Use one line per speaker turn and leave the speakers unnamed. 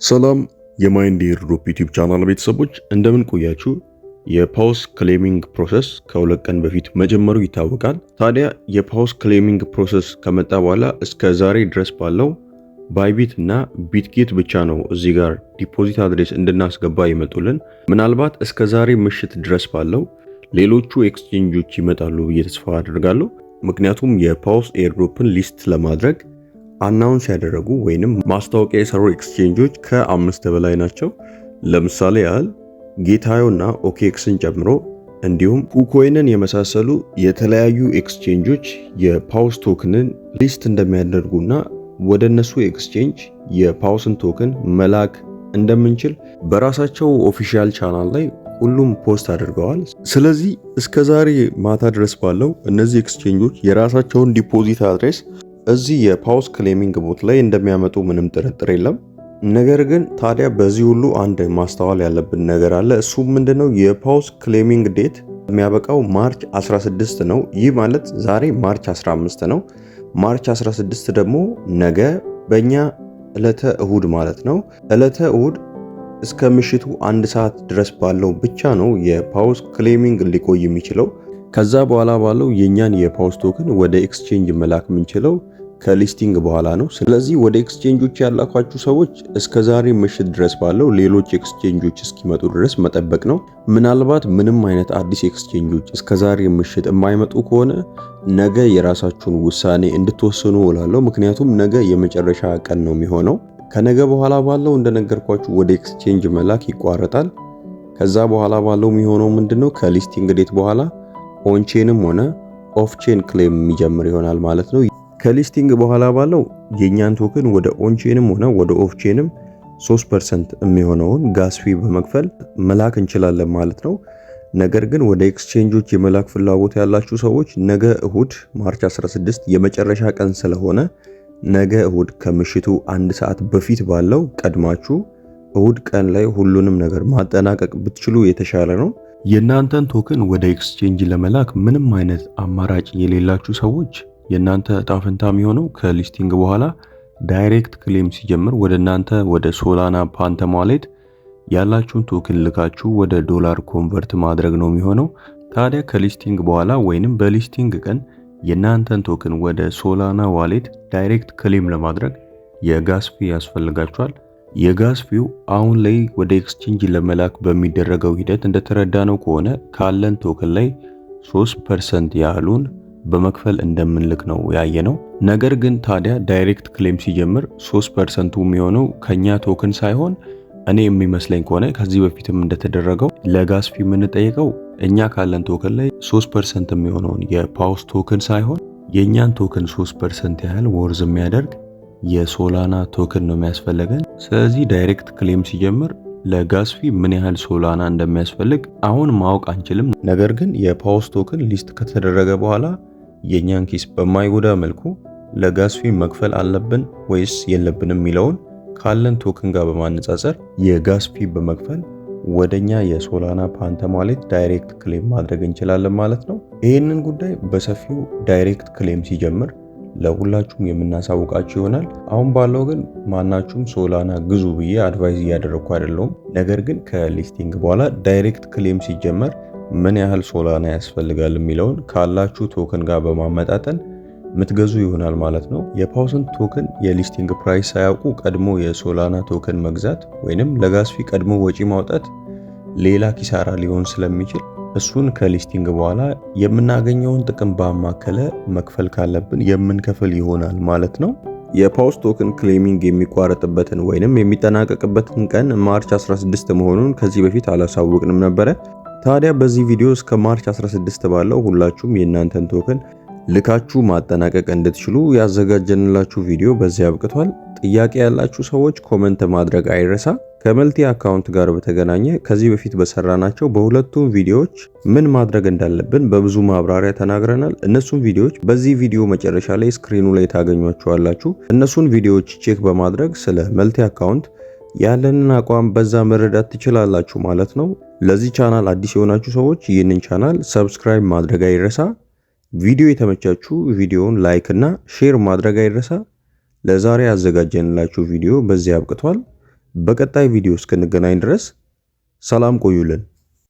ሰላም የማይንድ ኤርድሮፕ ዩቲዩብ ቻናል ቤተሰቦች እንደምን ቆያችሁ? የፓውስ ክሌሚንግ ፕሮሰስ ከሁለት ቀን በፊት መጀመሩ ይታወቃል። ታዲያ የፓውስ ክሌሚንግ ፕሮሰስ ከመጣ በኋላ እስከ ዛሬ ድረስ ባለው ባይቢት እና ቢትጌት ብቻ ነው እዚህ ጋር ዲፖዚት አድሬስ እንድናስገባ ይመጡልን። ምናልባት እስከ ዛሬ ምሽት ድረስ ባለው ሌሎቹ ኤክስቼንጆች ይመጣሉ ብዬ ተስፋ አድርጋለሁ። ምክንያቱም የፓውስ ኤርድሮፕን ሊስት ለማድረግ አናውንስ ያደረጉ ወይንም ማስታወቂያ የሰሩ ኤክስቼንጆች ከ5 በላይ ናቸው። ለምሳሌ ያህል ጌታዮ እና ኦኬክስን ጨምሮ እንዲሁም ኩኮይንን የመሳሰሉ የተለያዩ ኤክስቼንጆች የፓውስ ቶክንን ሊስት እንደሚያደርጉና ወደ እነሱ ኤክስቼንጅ የፓውስን ቶክን መላክ እንደምንችል በራሳቸው ኦፊሻል ቻናል ላይ ሁሉም ፖስት አድርገዋል። ስለዚህ እስከ ዛሬ ማታ ድረስ ባለው እነዚህ ኤክስቼንጆች የራሳቸውን ዲፖዚት አድሬስ እዚህ የፓውስ ክሌሚንግ ቦት ላይ እንደሚያመጡ ምንም ጥርጥር የለም። ነገር ግን ታዲያ በዚህ ሁሉ አንድ ማስተዋል ያለብን ነገር አለ። እሱም ምንድነው? የፓውስ ክሌሚንግ ዴት የሚያበቃው ማርች 16 ነው። ይህ ማለት ዛሬ ማርች 15 ነው። ማርች 16 ደግሞ ነገ በእኛ ዕለተ እሁድ ማለት ነው። ዕለተ እሁድ እስከ ምሽቱ 1 ሰዓት ድረስ ባለው ብቻ ነው የፓውስ ክሌሚንግ ሊቆይ የሚችለው። ከዛ በኋላ ባለው የኛን የፓውስ ቶክን ወደ ኤክስቼንጅ መላክ የምንችለው ከሊስቲንግ በኋላ ነው። ስለዚህ ወደ ኤክስቼንጆች ያላኳችሁ ሰዎች እስከ ዛሬ ምሽት ድረስ ባለው ሌሎች ኤክስቼንጆች እስኪመጡ ድረስ መጠበቅ ነው። ምናልባት ምንም አይነት አዲስ ኤክስቼንጆች እስከ ዛሬ ምሽት የማይመጡ ከሆነ ነገ የራሳችሁን ውሳኔ እንድትወስኑ እላለሁ። ምክንያቱም ነገ የመጨረሻ ቀን ነው የሚሆነው። ከነገ በኋላ ባለው እንደነገርኳችሁ ወደ ኤክስቼንጅ መላክ ይቋረጣል። ከዛ በኋላ ባለው የሚሆነው ምንድነው? ከሊስቲንግ ዴት በኋላ ኦንቼንም ሆነ ኦፍቼን ክሌም የሚጀምር ይሆናል ማለት ነው። ከሊስቲንግ በኋላ ባለው የኛን ቶክን ወደ ኦንቼንም ሆነ ወደ ኦፍቼንም 3% የሚሆነውን ጋስ ፊ በመክፈል መላክ እንችላለን ማለት ነው። ነገር ግን ወደ ኤክስቼንጆች የመላክ ፍላጎት ያላችሁ ሰዎች ነገ እሁድ ማርች 16 የመጨረሻ ቀን ስለሆነ ነገ እሁድ ከምሽቱ 1 ሰዓት በፊት ባለው ቀድማችሁ እሁድ ቀን ላይ ሁሉንም ነገር ማጠናቀቅ ብትችሉ የተሻለ ነው። የእናንተን ቶክን ወደ ኤክስቼንጅ ለመላክ ምንም አይነት አማራጭ የሌላችሁ ሰዎች የእናንተ እጣ ፈንታ የሚሆነው ከሊስቲንግ በኋላ ዳይሬክት ክሌም ሲጀምር ወደ እናንተ ወደ ሶላና ፓንተም ዋሌት ያላችሁን ቶክን ልካችሁ ወደ ዶላር ኮንቨርት ማድረግ ነው የሚሆነው። ታዲያ ከሊስቲንግ በኋላ ወይንም በሊስቲንግ ቀን የእናንተን ቶክን ወደ ሶላና ዋሌት ዳይሬክት ክሌም ለማድረግ የጋስ ፊ ያስፈልጋችኋል። የጋስ ፊው አሁን ላይ ወደ ኤክስቼንጅ ለመላክ በሚደረገው ሂደት እንደተረዳነው ከሆነ ካለን ቶክን ላይ 3% ያህሉን በመክፈል እንደምንልክ ነው ያየነው። ነገር ግን ታዲያ ዳይሬክት ክሌም ሲጀምር 3%ቱ የሚሆነው ከኛ ቶክን ሳይሆን እኔ የሚመስለኝ ከሆነ ከዚህ በፊትም እንደተደረገው ለጋስ ፊ የምንጠይቀው እኛ ካለን ቶክን ላይ 3% የሚሆነውን የፓውስ ቶክን ሳይሆን የእኛን ቶክን 3% ያህል ወርዝ የሚያደርግ የሶላና ቶክን ነው የሚያስፈልገን። ስለዚህ ዳይሬክት ክሌም ሲጀምር ለጋስ ፊ ምን ያህል ሶላና እንደሚያስፈልግ አሁን ማወቅ አንችልም። ነገር ግን የፓውስ ቶክን ሊስት ከተደረገ በኋላ የኛን ኪስ በማይጎዳ መልኩ ለጋስ ፊ መክፈል አለብን ወይስ የለብንም የሚለውን ካለን ቶክን ጋር በማነጻጸር የጋስ ፊ በመክፈል ወደኛ የሶላና ፓንተም ዋሌት ዳይሬክት ክሌም ማድረግ እንችላለን ማለት ነው። ይህንን ጉዳይ በሰፊው ዳይሬክት ክሌም ሲጀምር ለሁላችሁም የምናሳውቃችሁ ይሆናል። አሁን ባለው ግን ማናችሁም ሶላና ግዙ ብዬ አድቫይዝ እያደረግኩ አይደለሁም። ነገር ግን ከሊስቲንግ በኋላ ዳይሬክት ክሌም ሲጀመር ምን ያህል ሶላና ያስፈልጋል የሚለውን ካላችሁ ቶክን ጋር በማመጣጠን ምትገዙ ይሆናል ማለት ነው። የፓውስን ቶክን የሊስቲንግ ፕራይስ ሳያውቁ ቀድሞ የሶላና ቶክን መግዛት ወይንም ለጋስ ፊ ቀድሞ ወጪ ማውጣት ሌላ ኪሳራ ሊሆን ስለሚችል እሱን ከሊስቲንግ በኋላ የምናገኘውን ጥቅም ባማከለ መክፈል ካለብን የምንከፍል ይሆናል ማለት ነው። የፓውስ ቶክን ክሌሚንግ የሚቋረጥበትን ወይንም የሚጠናቀቅበትን ቀን ማርች 16 መሆኑን ከዚህ በፊት አላሳወቅንም ነበረ። ታዲያ በዚህ ቪዲዮ እስከ ማርች 16 ባለው ሁላችሁም የእናንተን ቶክን ልካችሁ ማጠናቀቅ እንድትችሉ ያዘጋጀንላችሁ ቪዲዮ በዚህ አብቅቷል። ጥያቄ ያላችሁ ሰዎች ኮመንት ማድረግ አይረሳ። ከመልቲ አካውንት ጋር በተገናኘ ከዚህ በፊት በሰራናቸው በሁለቱም ቪዲዮዎች ምን ማድረግ እንዳለብን በብዙ ማብራሪያ ተናግረናል። እነሱን ቪዲዮዎች በዚህ ቪዲዮ መጨረሻ ላይ ስክሪኑ ላይ ታገኟቸዋላችሁ። እነሱን ቪዲዮዎች ቼክ በማድረግ ስለ መልቲ አካውንት ያለንን አቋም በዛ መረዳት ትችላላችሁ ማለት ነው። ለዚህ ቻናል አዲስ የሆናችሁ ሰዎች ይህንን ቻናል ሰብስክራይብ ማድረግ አይረሳ። ቪዲዮ የተመቻችሁ ቪዲዮውን ላይክ እና ሼር ማድረግ አይረሳ። ለዛሬ ያዘጋጀንላችሁ ቪዲዮ በዚህ አብቅቷል። በቀጣይ ቪዲዮ እስክንገናኝ ድረስ ሰላም ቆዩልን።